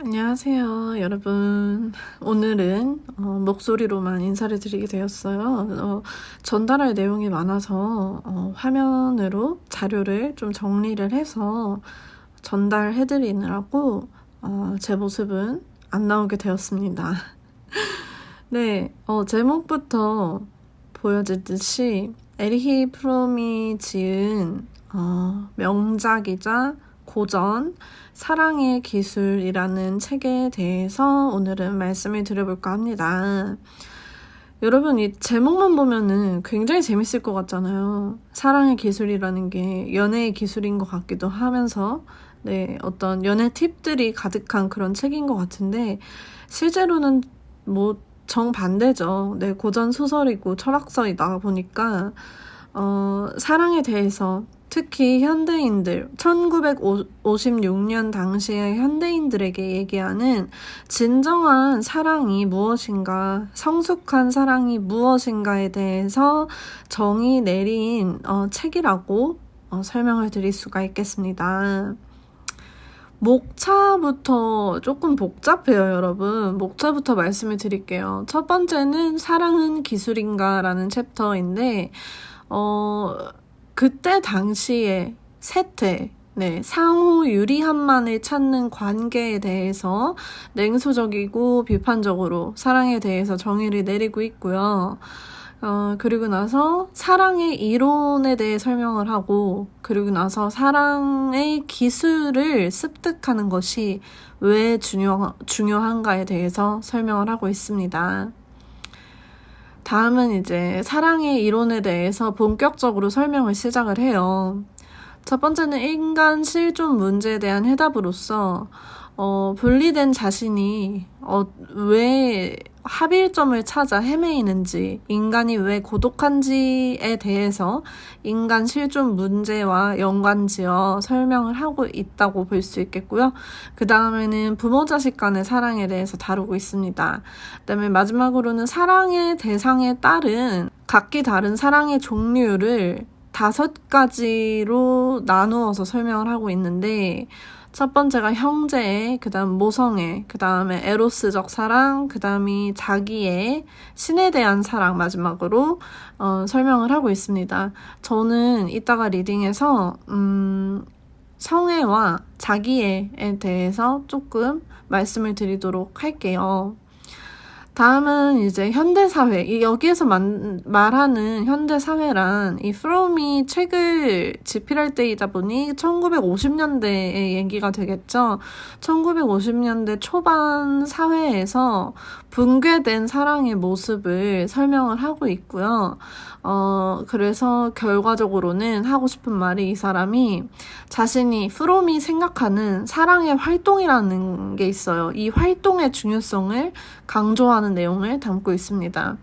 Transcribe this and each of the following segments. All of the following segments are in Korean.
안녕하세요, 여러분. 오늘은 목소리로만 인사를 드리게 되었어요. 전달할 내용이 많아서 화면으로 자료를 좀 정리를 해서 전달해드리느라고 제 모습은 안 나오게 되었습니다. 네, 제목부터 보여지듯이 에리히 프롬이 지은 명작이자 고전 사랑의 기술이라는 책에 대해서 오늘은 말씀을 드려볼까 합니다. 여러분, 이 제목만 보면은 굉장히 재밌을 것 같잖아요. 사랑의 기술이라는 게 연애의 기술인 것 같기도 하면서 네, 어떤 연애 팁들이 가득한 그런 책인 것 같은데 실제로는 뭐 정반대죠. 네, 고전 소설이고 철학서이다 보니까 사랑에 대해서 특히 현대인들, 1956년 당시의 현대인들에게 얘기하는 진정한 사랑이 무엇인가, 성숙한 사랑이 무엇인가에 대해서 정의 내린 책이라고 설명을 드릴 수가 있겠습니다. 목차부터 조금 복잡해요, 여러분. 목차부터 말씀을 드릴게요. 첫 번째는 사랑은 기술인가? 라는 챕터인데 그때 당시에 세태, 상호 유리함만을 찾는 관계에 대해서 냉소적이고 비판적으로 사랑에 대해서 정의를 내리고 있고요. 그리고 나서 사랑의 이론에 대해 설명을 하고, 그리고 나서 사랑의 기술을 습득하는 것이 왜 중요한가에 대해서 설명을 하고 있습니다. 다음은 이제 사랑의 이론에 대해서 본격적으로 설명을 시작을 해요. 첫 번째는 인간 실존 문제에 대한 해답으로서 분리된 자신이 왜 합일점을 찾아 헤매이는지, 인간이 왜 고독한지에 대해서 인간 실존 문제와 연관지어 설명을 하고 있다고 볼 수 있겠고요. 그 다음에는 부모 자식 간의 사랑에 대해서 다루고 있습니다. 그 다음에 마지막으로는 사랑의 대상에 따른 각기 다른 사랑의 종류를 5가지로 나누어서 설명을 하고 있는데, 첫 번째가 형제애, 그 다음 모성애, 그 다음에 에로스적 사랑, 그 다음이 자기애, 신에 대한 사랑 마지막으로 설명을 하고 있습니다. 저는 이따가 리딩에서 성애와 자기애에 대해서 조금 말씀을 드리도록 할게요. 다음은 이제 현대사회, 여기에서 말하는 현대사회란 이 프롬이 책을 집필할 때이다 보니 1950년대의 얘기가 되겠죠. 1950년대 초반 사회에서 붕괴된 사랑의 모습을 설명을 하고 있고요. 그래서 결과적으로는 하고 싶은 말이 이 사람이 자신이 프롬이 생각하는 사랑의 활동이라는 게 있어요. 이 활동의 중요성을 강조하는 내용을 담고 있습니다.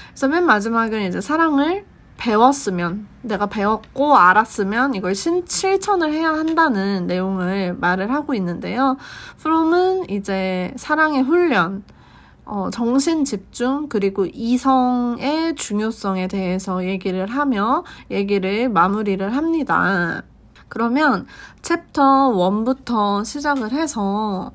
그래서 맨 마지막은 이제 사랑을 배웠으면, 내가 배웠고 알았으면 이걸 실천을 해야 한다는 내용을 말을 하고 있는데요. 프롬은 이제 사랑의 훈련, 정신 집중, 그리고 이성의 중요성에 대해서 얘기를 하며 얘기를 마무리를 합니다. 그러면 챕터 1부터 시작을 해서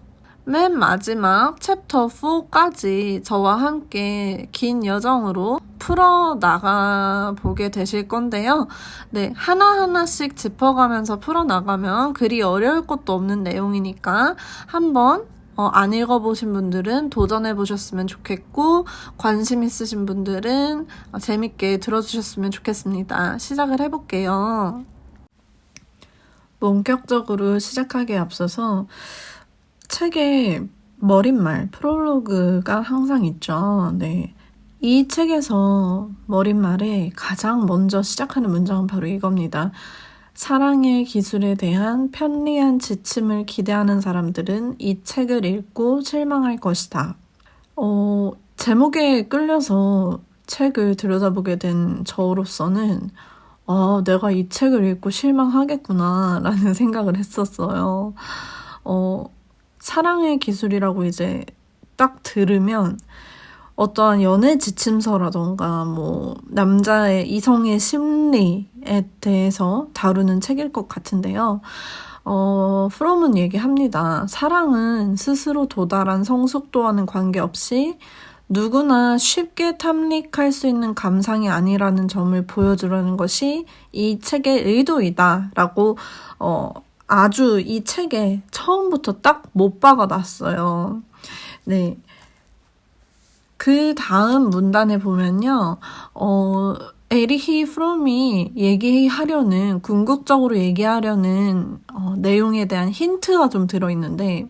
맨 마지막 챕터 4까지 저와 함께 긴 여정으로 풀어나가 보게 되실 건데요. 네, 하나하나씩 짚어가면서 풀어나가면 그리 어려울 것도 없는 내용이니까 한번 안 읽어보신 분들은 도전해보셨으면 좋겠고, 관심 있으신 분들은 재밌게 들어주셨으면 좋겠습니다. 시작을 해볼게요. 본격적으로 시작하기에 앞서서 책에 머릿말, 프롤로그가 항상 있죠. 네. 이 책에서 머릿말에 가장 먼저 시작하는 문장은 바로 이겁니다. 사랑의 기술에 대한 편리한 지침을 기대하는 사람들은 이 책을 읽고 실망할 것이다. 제목에 끌려서 책을 들여다보게 된 저로서는 내가 이 책을 읽고 실망하겠구나 라는 생각을 했었어요. 사랑의 기술이라고 이제 딱 들으면 어떠한 연애 지침서라던가 남자의 이성의 심리에 대해서 다루는 책일 것 같은데요. 프롬은 얘기합니다. 사랑은 스스로 도달한 성숙도와는 관계없이 누구나 쉽게 탐닉할 수 있는 감상이 아니라는 점을 보여주려는 것이 이 책의 의도이다 라고 아주 이 책에 처음부터 딱 못 박아놨어요. 네. 그 다음 문단에 보면요. 에리히 프롬이 얘기하려는, 궁극적으로 얘기하려는 내용에 대한 힌트가 좀 들어있는데,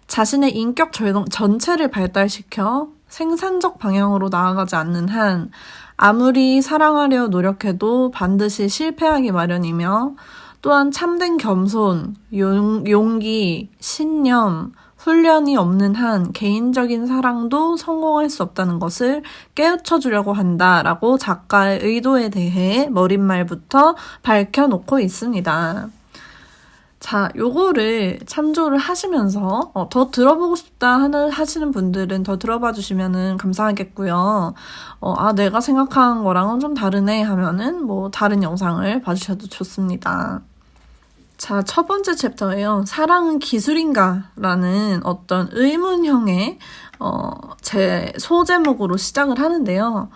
자신의 인격 전체를 발달시켜 생산적 방향으로 나아가지 않는 한 아무리 사랑하려 노력해도 반드시 실패하기 마련이며, 또한 참된 겸손, 용기, 신념, 훈련이 없는 한 개인적인 사랑도 성공할 수 없다는 것을 깨우쳐 주려고 한다라고 작가의 의도에 대해 머릿말부터 밝혀놓고 있습니다. 자, 요거를 참조를 하시면서 더 들어보고 싶다 하시는 분들은 더 들어봐 주시면 감사하겠고요. 내가 생각한 거랑은 좀 다르네 하면은 뭐 다른 영상을 봐주셔도 좋습니다. 자, 첫 번째 챕터예요. 사랑은 기술인가? 라는 어떤 의문형의 제 소제목으로 시작을 하는데요.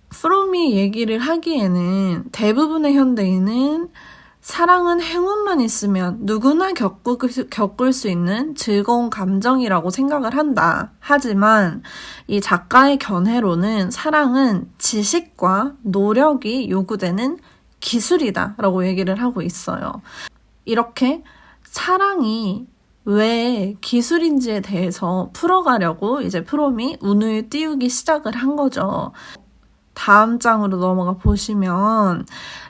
프롬이 얘기를 하기에는 대부분의 현대인은 사랑은 행운만 있으면 누구나 겪을 수 있는 즐거운 감정이라고 생각을 한다. 하지만 이 작가의 견해로는 사랑은 지식과 노력이 요구되는 기술이다 라고 얘기를 하고 있어요. 이렇게 사랑이 왜 기술인지에 대해서 풀어가려고 이제 프롬이 운을 띄우기 시작을 한 거죠. 다음 장으로 넘어가 보시면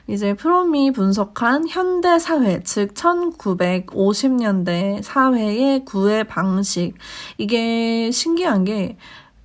이제 프롬이 분석한 현대 사회, 즉 1950년대 사회의 구애 방식, 이게 신기한 게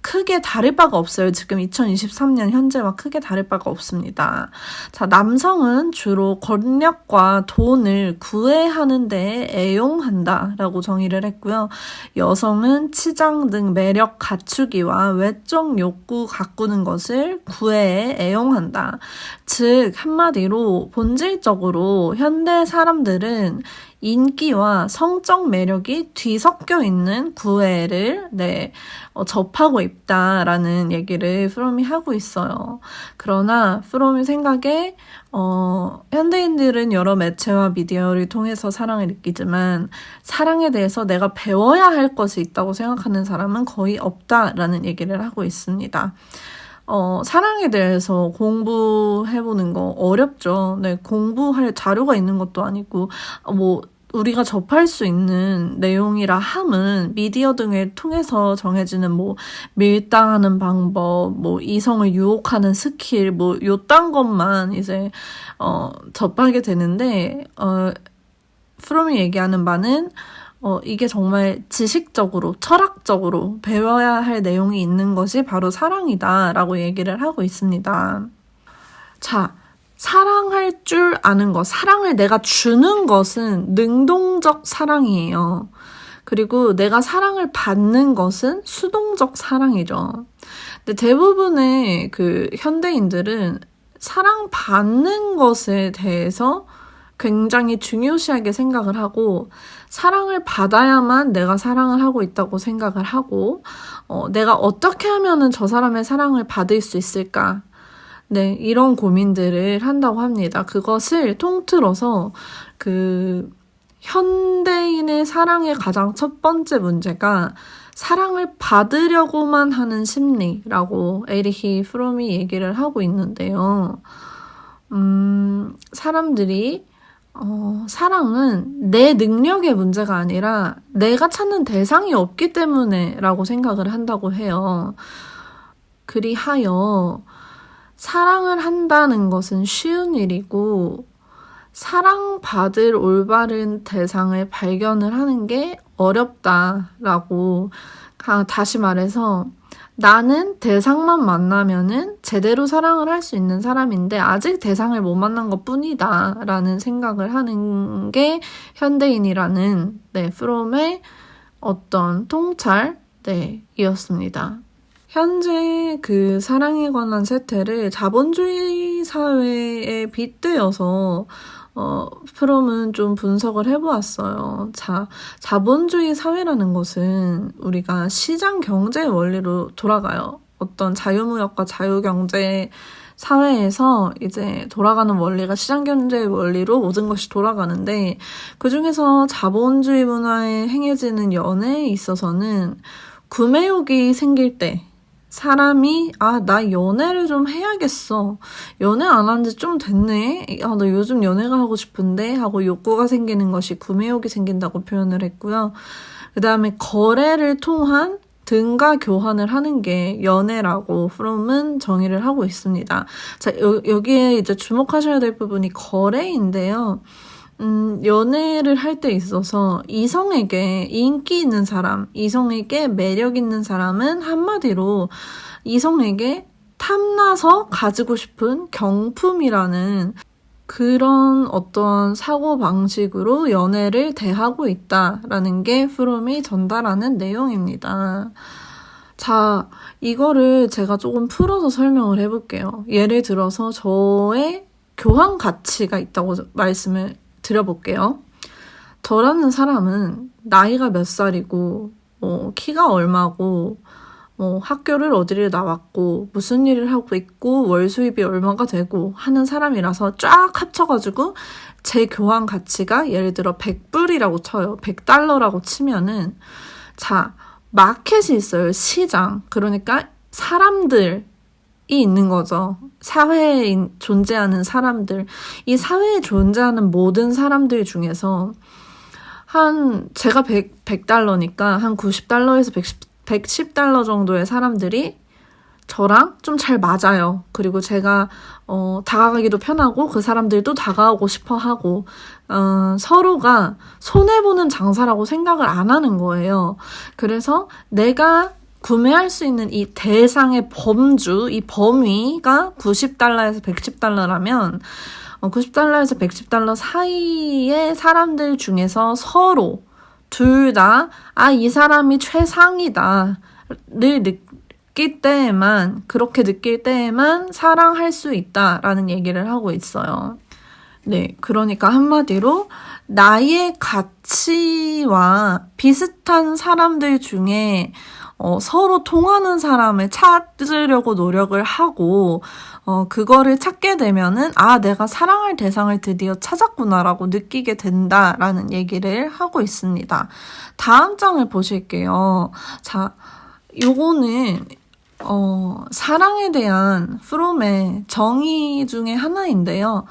크게 다를 바가 없어요. 지금 2023년 현재와 크게 다를 바가 없습니다. 자, 남성은 주로 권력과 돈을 구애하는 데 애용한다라고 정의를 했고요. 여성은 치장 등 매력 갖추기와 외적 욕구 가꾸는 것을 구애에 애용한다. 즉, 한마디로 본질적으로 현대 사람들은 인기와 성적 매력이 뒤섞여 있는 구애를 접하고 있다라는 얘기를 프롬이 하고 있어요. 그러나 프롬의 생각에 현대인들은 여러 매체와 미디어를 통해서 사랑을 느끼지만 사랑에 대해서 내가 배워야 할 것이 있다고 생각하는 사람은 거의 없다라는 얘기를 하고 있습니다. 사랑에 대해서 공부해보는 거 어렵죠. 네, 공부할 자료가 있는 것도 아니고, 우리가 접할 수 있는 내용이라 함은 미디어 등을 통해서 정해지는 밀당하는 방법, 이성을 유혹하는 스킬, 요딴 것만 이제, 접하게 되는데, 프롬이 얘기하는 바는, 이게 정말 지식적으로, 철학적으로 배워야 할 내용이 있는 것이 바로 사랑이다라고 얘기를 하고 있습니다. 자, 사랑할 줄 아는 것, 사랑을 내가 주는 것은 능동적 사랑이에요. 그리고 내가 사랑을 받는 것은 수동적 사랑이죠. 근데 대부분의 현대인들은 사랑받는 것에 대해서 굉장히 중요시하게 생각을 하고 사랑을 받아야만 내가 사랑을 하고 있다고 생각을 하고 내가 어떻게 하면은 저 사람의 사랑을 받을 수 있을까? 네, 이런 고민들을 한다고 합니다. 그것을 통틀어서 현대인의 사랑의 가장 첫 번째 문제가 사랑을 받으려고만 하는 심리라고 에리히 프롬이 얘기를 하고 있는데요. 사람들이 사랑은 내 능력의 문제가 아니라 내가 찾는 대상이 없기 때문에 라고 생각을 한다고 해요. 그리하여 사랑을 한다는 것은 쉬운 일이고 사랑받을 올바른 대상을 발견을 하는 게 어렵다라고, 다시 말해서 나는 대상만 만나면은 제대로 사랑을 할 수 있는 사람인데 아직 대상을 못 만난 것 뿐이다 라는 생각을 하는 게 현대인이라는 프롬의 어떤 통찰 이었습니다. 현재 사랑에 관한 세태를 자본주의 사회에 빗대어서 프롬은 좀 분석을 해보았어요. 자본주의 사회라는 것은 우리가 시장 경제 원리로 돌아가요. 어떤 자유무역과 자유경제 사회에서 이제 돌아가는 원리가 시장경제의 원리로 모든 것이 돌아가는데, 그중에서 자본주의 문화에 행해지는 연애에 있어서는 구매욕이 생길 때 사람이 나 연애를 좀 해야겠어. 연애 안 한 지 좀 됐네. 나 요즘 연애가 하고 싶은데 하고 욕구가 생기는 것이 구매욕이 생긴다고 표현을 했고요. 그 다음에 거래를 통한 등가 교환을 하는 게 연애라고 프롬은 정의를 하고 있습니다. 자, 여기에 이제 주목하셔야 될 부분이 거래인데요. 연애를 할 때 있어서 이성에게 인기 있는 사람, 이성에게 매력 있는 사람은 한마디로 이성에게 탐나서 가지고 싶은 경품이라는 그런 어떤 사고방식으로 연애를 대하고 있다라는 게 프롬이 전달하는 내용입니다. 자, 이거를 제가 조금 풀어서 설명을 해볼게요. 예를 들어서 저의 교환 가치가 있다고 말씀을 드려볼게요. 저라는 사람은 나이가 몇 살이고, 키가 얼마고, 학교를 어디를 나왔고, 무슨 일을 하고 있고, 월 수입이 얼마가 되고 하는 사람이라서 쫙 합쳐가지고 제 교환 가치가 예를 들어 100불이라고 쳐요. 100달러라고 치면은, 자, 마켓이 있어요. 시장. 그러니까 사람들이 있는 거죠. 사회에 존재하는 사람들. 이 사회에 존재하는 모든 사람들 중에서 제가 100달러니까 한 90달러에서 110달러 정도의 사람들이 저랑 좀 잘 맞아요. 그리고 제가 다가가기도 편하고 그 사람들도 다가오고 싶어 하고 서로가 손해보는 장사라고 생각을 안 하는 거예요. 그래서 내가 구매할 수 있는 이 대상의 범주, 이 범위가 90달러에서 110달러라면 90달러에서 110달러 사이의 사람들 중에서 서로 둘 다 이 사람이 최상이다를 그렇게 느낄 때에만 사랑할 수 있다라는 얘기를 하고 있어요. 네, 그러니까 한마디로 나의 가치와 비슷한 사람들 중에 서로 통하는 사람을 찾으려고 노력을 하고 그거를 찾게 되면은 내가 사랑할 대상을 드디어 찾았구나라고 느끼게 된다라는 얘기를 하고 있습니다. 다음 장을 보실게요. 자, 요거는 사랑에 대한 프롬의 정의 중에 하나인데요.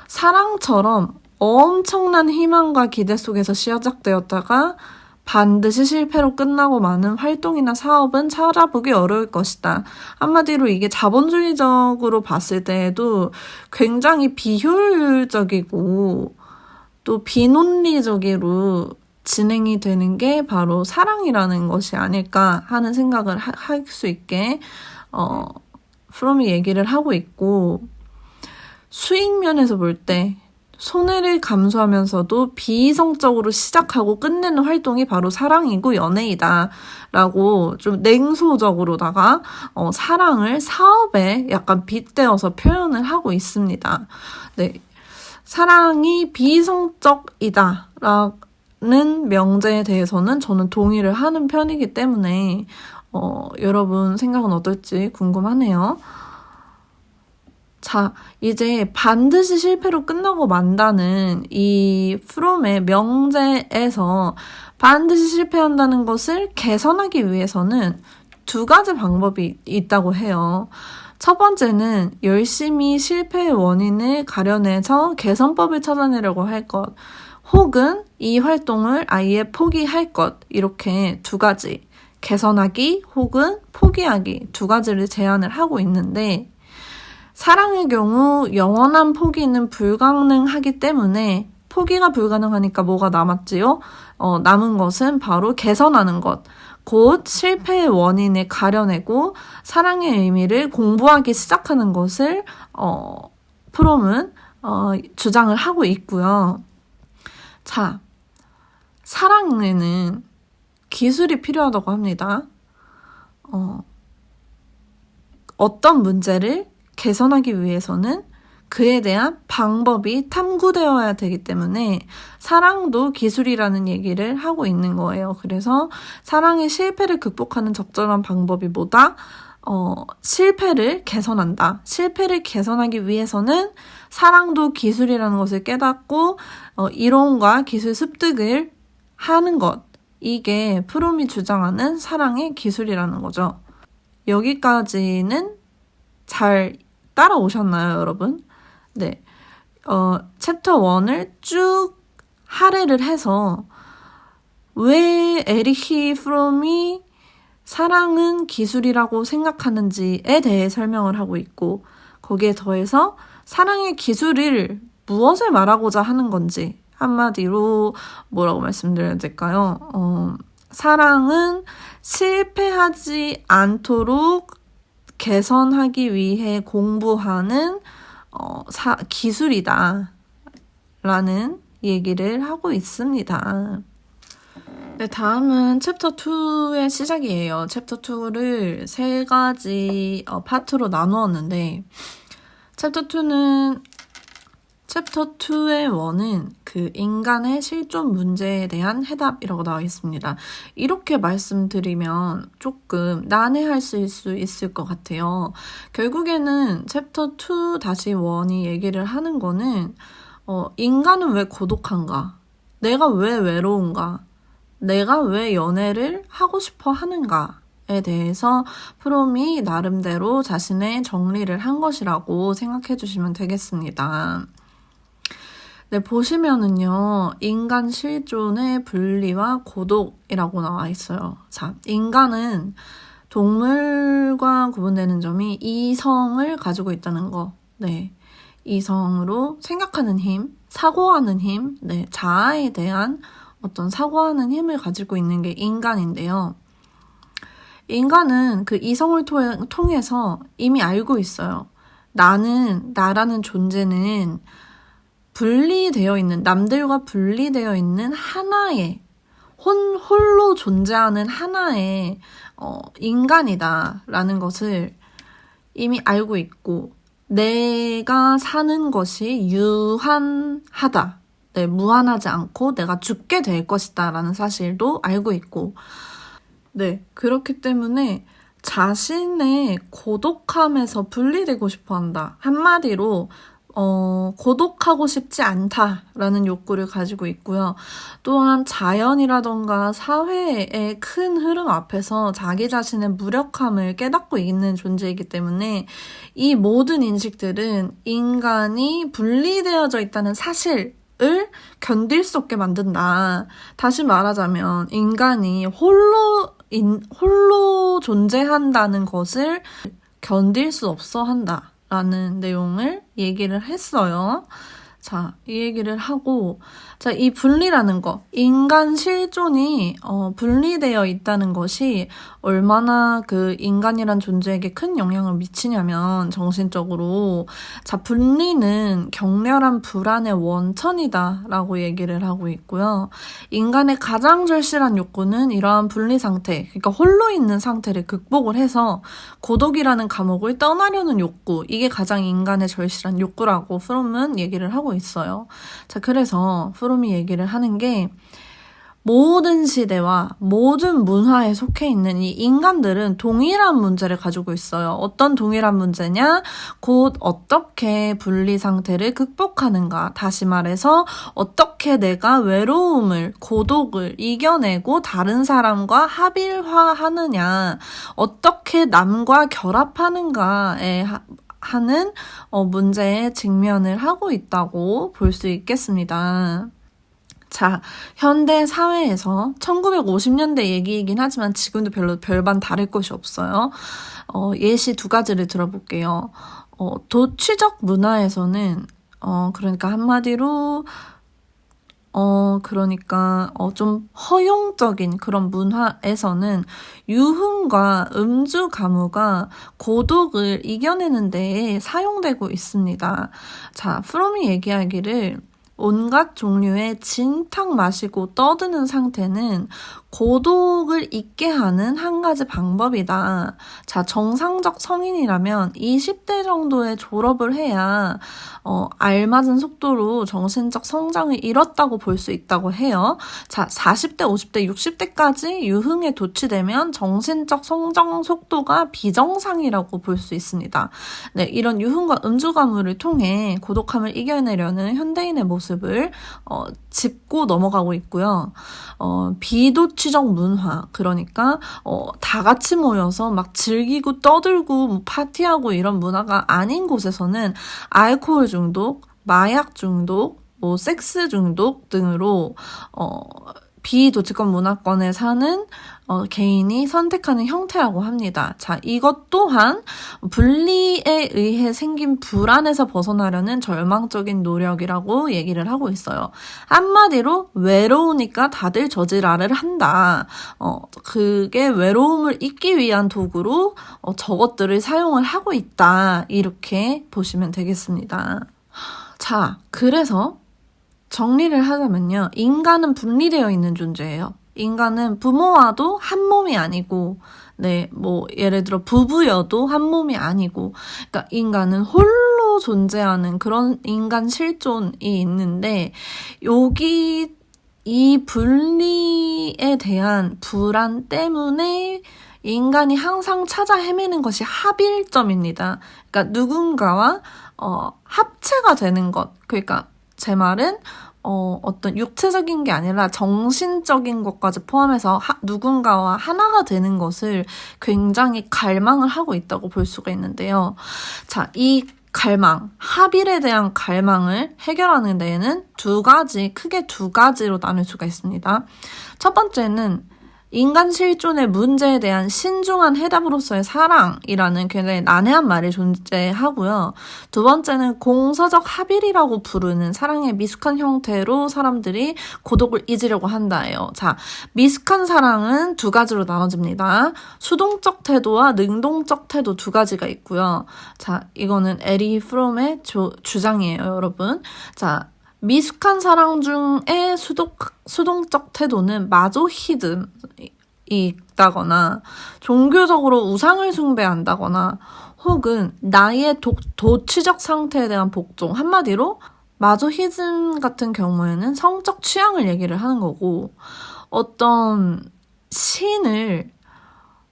사랑처럼 엄청난 희망과 기대 속에서 시작되었다가 반드시 실패로 끝나고 마는 활동이나 사업은 찾아보기 어려울 것이다. 한마디로 이게 자본주의적으로 봤을 때에도 굉장히 비효율적이고 또 비논리적으로 진행이 되는 게 바로 사랑이라는 것이 아닐까 하는 생각을 할 수 있게 프롬이 얘기를 하고 있고, 수익 면에서 볼 때 손해를 감수하면서도 비이성적으로 시작하고 끝내는 활동이 바로 사랑이고 연애이다 라고 좀 냉소적으로다가 사랑을 사업에 약간 빗대어서 표현을 하고 있습니다. 네, 사랑이 비이성적이다 라는 명제에 대해서는 저는 동의를 하는 편이기 때문에 여러분 생각은 어떨지 궁금하네요. 자, 이제 반드시 실패로 끝나고 만다는 이 프롬의 명제에서 반드시 실패한다는 것을 개선하기 위해서는 두 가지 방법이 있다고 해요. 첫 번째는 열심히 실패의 원인을 가려내서 개선법을 찾아내려고 할 것, 혹은 이 활동을 아예 포기할 것, 이렇게 두 가지, 개선하기 혹은 포기하기 두 가지를 제안을 하고 있는데, 사랑의 경우 영원한 포기는 불가능하기 때문에 포기가 불가능하니까 뭐가 남았지요? 남은 것은 바로 개선하는 것, 곧 실패의 원인을 가려내고 사랑의 의미를 공부하기 시작하는 것을 프롬은 주장을 하고 있고요. 자, 사랑에는 기술이 필요하다고 합니다. 어떤 문제를 개선하기 위해서는 그에 대한 방법이 탐구되어야 되기 때문에 사랑도 기술이라는 얘기를 하고 있는 거예요. 그래서 사랑의 실패를 극복하는 적절한 방법이 뭐다? 실패를 개선한다. 실패를 개선하기 위해서는 사랑도 기술이라는 것을 깨닫고 이론과 기술 습득을 하는 것. 이게 프롬이 주장하는 사랑의 기술이라는 거죠. 여기까지는 잘 따라오셨나요, 여러분? 네. 챕터 1을 쭉 할애를 해서 왜 에리히 프롬이 사랑은 기술이라고 생각하는지에 대해 설명을 하고 있고, 거기에 더해서 사랑의 기술을 무엇을 말하고자 하는 건지, 한마디로 뭐라고 말씀드려야 될까요? 사랑은 실패하지 않도록 개선하기 위해 공부하는 기술이다 라는 얘기를 하고 있습니다. 네, 다음은 챕터 2의 시작이에요. 챕터 2를 3가지 파트로 나누었는데 챕터 2의 1은 그 인간의 실존 문제에 대한 해답이라고 나와 있습니다. 이렇게 말씀드리면 조금 난해할 수 있을 것 같아요. 결국에는 챕터 2-1이 얘기를 하는 거는 인간은 왜 고독한가? 내가 왜 외로운가? 내가 왜 연애를 하고 싶어 하는가에 대해서 프롬이 나름대로 자신의 정리를 한 것이라고 생각해 주시면 되겠습니다. 네, 보시면은요, 인간 실존의 분리와 고독이라고 나와 있어요. 자, 인간은 동물과 구분되는 점이 이성을 가지고 있다는 거. 네. 이성으로 생각하는 힘, 사고하는 힘, 네, 자아에 대한 어떤 사고하는 힘을 가지고 있는 게 인간인데요. 인간은 그 이성을 통해서 이미 알고 있어요. 나라는 존재는 분리되어 있는, 남들과 분리되어 있는 하나의, 홀로 존재하는 하나의 인간이다라는 것을 이미 알고 있고, 내가 사는 것이 유한하다. 네, 무한하지 않고 내가 죽게 될 것이다 라는 사실도 알고 있고, 네, 그렇기 때문에 자신의 고독함에서 분리되고 싶어 한다. 한마디로 고독하고 싶지 않다라는 욕구를 가지고 있고요. 또한 자연이라던가 사회의 큰 흐름 앞에서 자기 자신의 무력함을 깨닫고 있는 존재이기 때문에 이 모든 인식들은 인간이 분리되어져 있다는 사실을 견딜 수 없게 만든다. 다시 말하자면 인간이 홀로 존재한다는 것을 견딜 수 없어 한다. 라는 내용을 얘기를 했어요. 자, 이 얘기를 하고, 자, 이 분리라는 거, 인간 실존이 분리되어 있다는 것이 얼마나 그 인간이란 존재에게 큰 영향을 미치냐면 정신적으로, 자, 분리는 격렬한 불안의 원천이다라고 얘기를 하고 있고요. 인간의 가장 절실한 욕구는 이러한 분리 상태, 그러니까 홀로 있는 상태를 극복을 해서 고독이라는 감옥을 떠나려는 욕구, 이게 가장 인간의 절실한 욕구라고 프롬은 얘기를 하고 있어요. 자, 그래서 프롬이 얘기를 하는 게 모든 시대와 모든 문화에 속해 있는 이 인간들은 동일한 문제를 가지고 있어요. 어떤 동일한 문제냐? 곧 어떻게 분리 상태를 극복하는가? 다시 말해서 어떻게 내가 외로움을, 고독을 이겨내고 다른 사람과 합일화하느냐? 어떻게 남과 결합하는가에 하는 문제에 직면을 하고 있다고 볼 수 있겠습니다. 자, 현대 사회에서 1950년대 얘기이긴 하지만 지금도 별반 다를 것이 없어요. 예시 2가지를 들어볼게요. 도취적 문화에서는 그러니까 한마디로 좀 허용적인 그런 문화에서는 유흥과 음주 가무가 고독을 이겨내는 데에 사용되고 있습니다. 자, 프롬이 얘기하기를 온갖 종류의 진탕 마시고 떠드는 상태는 고독을 잊게 하는 한 가지 방법이다. 자, 정상적 성인이라면 20대 정도에 졸업을 해야 알맞은 속도로 정신적 성장을 이뤘다고 볼 수 있다고 해요. 자, 40대, 50대, 60대까지 유흥에 도취되면 정신적 성장 속도가 비정상이라고 볼 수 있습니다. 네, 이런 유흥과 음주 가물을 통해 고독함을 이겨내려는 현대인의 모습을 짚고 넘어가고 있고요. 비도취적 문화, 그러니까 다 같이 모여서 막 즐기고 떠들고 뭐 파티하고 이런 문화가 아닌 곳에서는 알코올 중독, 마약 중독, 뭐 섹스 중독 등으로 비도치권 문화권에 사는 개인이 선택하는 형태라고 합니다. 자, 이것 또한 분리에 의해 생긴 불안에서 벗어나려는 절망적인 노력이라고 얘기를 하고 있어요. 한마디로 외로우니까 다들 저지랄을 한다. 그게 외로움을 잊기 위한 도구로 저것들을 사용을 하고 있다. 이렇게 보시면 되겠습니다. 자, 그래서 정리를 하자면요. 인간은 분리되어 있는 존재예요. 인간은 부모와도 한 몸이 아니고, 네, 뭐, 예를 들어 부부여도 한 몸이 아니고, 그러니까 인간은 홀로 존재하는 그런 인간 실존이 있는데, 여기 이 분리에 대한 불안 때문에 인간이 항상 찾아 헤매는 것이 합일점입니다. 그러니까 누군가와 합체가 되는 것. 그러니까 제 말은 어떤 육체적인 게 아니라 정신적인 것까지 포함해서 누군가와 하나가 되는 것을 굉장히 갈망을 하고 있다고 볼 수가 있는데요. 자, 이 갈망, 합일에 대한 갈망을 해결하는 데에는 크게 두 가지로 나눌 수가 있습니다. 첫 번째는 인간 실존의 문제에 대한 신중한 해답으로서의 사랑이라는 굉장히 난해한 말이 존재하고요. 두 번째는 공서적 합일이라고 부르는 사랑의 미숙한 형태로 사람들이 고독을 잊으려고 한다예요. 자, 미숙한 사랑은 두 가지로 나눠집니다. 수동적 태도와 능동적 태도 두 가지가 있고요. 자, 이거는 에리 프롬의 주장이에요, 여러분. 자, 미숙한 사랑 중에 수동적 태도는 마조히즘이 있다거나 종교적으로 우상을 숭배한다거나 혹은 나의 도취적 상태에 대한 복종, 한마디로 마조히즘 같은 경우에는 성적 취향을 얘기를 하는 거고, 어떤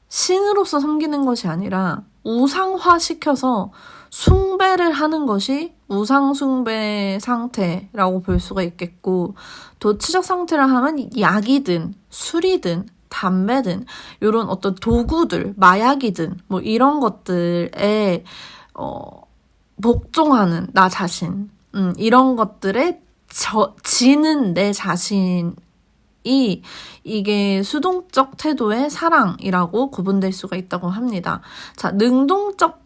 신으로서 섬기는 것이 아니라 우상화시켜서 숭배를 하는 것이 우상숭배 상태라고 볼 수가 있겠고, 도취적 상태라 하면 약이든 술이든 담배든 이런 어떤 도구들, 마약이든 뭐 이런 것들에 복종하는 나 자신, 이런 것들에 지는 내 자신이 이게 수동적 태도의 사랑이라고 구분될 수가 있다고 합니다. 자, 능동적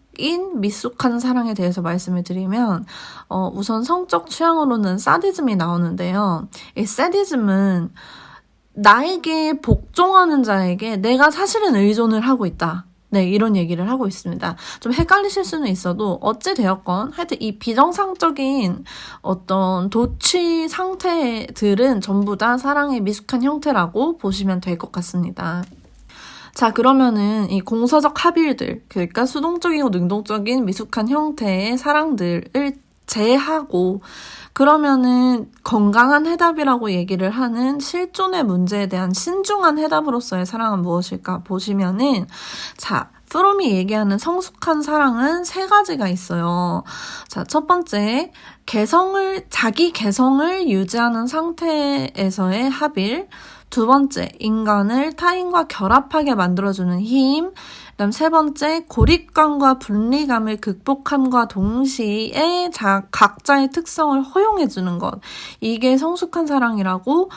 미숙한 사랑에 대해서 말씀을 드리면 우선 성적 취향으로는 사디즘이 나오는데요. 이 사디즘은 나에게 복종하는 자에게 내가 사실은 의존을 하고 있다. 네, 이런 얘기를 하고 있습니다. 좀 헷갈리실 수는 있어도 어찌되었건 하여튼 이 비정상적인 어떤 도취 상태들은 전부 다 사랑의 미숙한 형태라고 보시면 될 것 같습니다. 자, 그러면은 이 공서적 합일들, 그러니까 수동적이고 능동적인 미숙한 형태의 사랑들을 제하고, 그러면은 건강한 해답이라고 얘기를 하는 실존의 문제에 대한 신중한 해답으로서의 사랑은 무엇일까 보시면은, 자, 프롬이 얘기하는 성숙한 사랑은 세 가지가 있어요. 자, 첫 번째, 자기 개성을 유지하는 상태에서의 합일. 두 번째, 인간을 타인과 결합하게 만들어주는 힘. 그다음 세 번째, 고립감과 분리감을 극복함과 동시에 각자의 특성을 허용해주는 것. 이게 성숙한 사랑이라고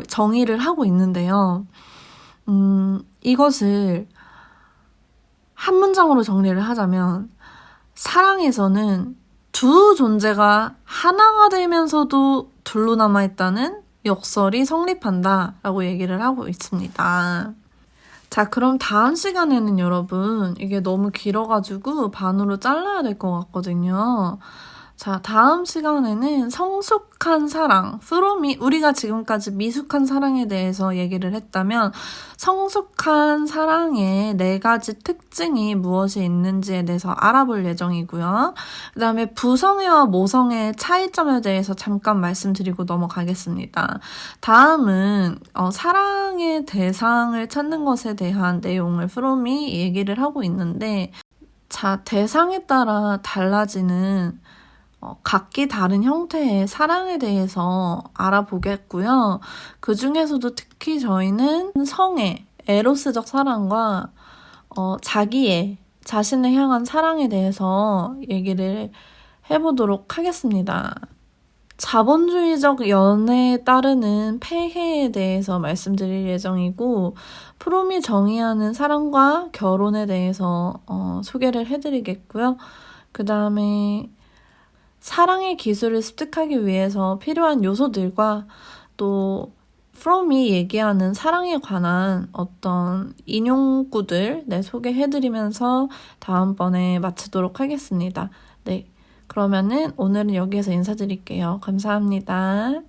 정의를 하고 있는데요. 이것을 한 문장으로 정리를 하자면, 사랑에서는 두 존재가 하나가 되면서도 둘로 남아있다는 역설이 성립한다라고 얘기를 하고 있습니다. 자, 그럼 다음 시간에는 여러분, 이게 너무 길어가지고 반으로 잘라야 될 것 같거든요. 자, 다음 시간에는 성숙한 사랑, 프롬이 우리가 지금까지 미숙한 사랑에 대해서 얘기를 했다면 성숙한 사랑의 4가지 특징이 무엇이 있는지에 대해서 알아볼 예정이고요. 그 다음에 부성애와 모성애의 차이점에 대해서 잠깐 말씀드리고 넘어가겠습니다. 다음은 사랑의 대상을 찾는 것에 대한 내용을 프롬이 얘기를 하고 있는데, 자, 대상에 따라 달라지는 각기 다른 형태의 사랑에 대해서 알아보겠고요. 그 중에서도 특히 저희는 성애, 에로스적 사랑과 자기애, 자신을 향한 사랑에 대해서 얘기를 해보도록 하겠습니다. 자본주의적 연애에 따르는 폐해에 대해서 말씀드릴 예정이고, 프롬이 정의하는 사랑과 결혼에 대해서 소개를 해드리겠고요. 그 다음에 사랑의 기술을 습득하기 위해서 필요한 요소들과 또 프롬이 얘기하는 사랑에 관한 어떤 인용구들 소개해드리면서 다음번에 마치도록 하겠습니다. 네, 그러면은 오늘은 여기에서 인사드릴게요. 감사합니다.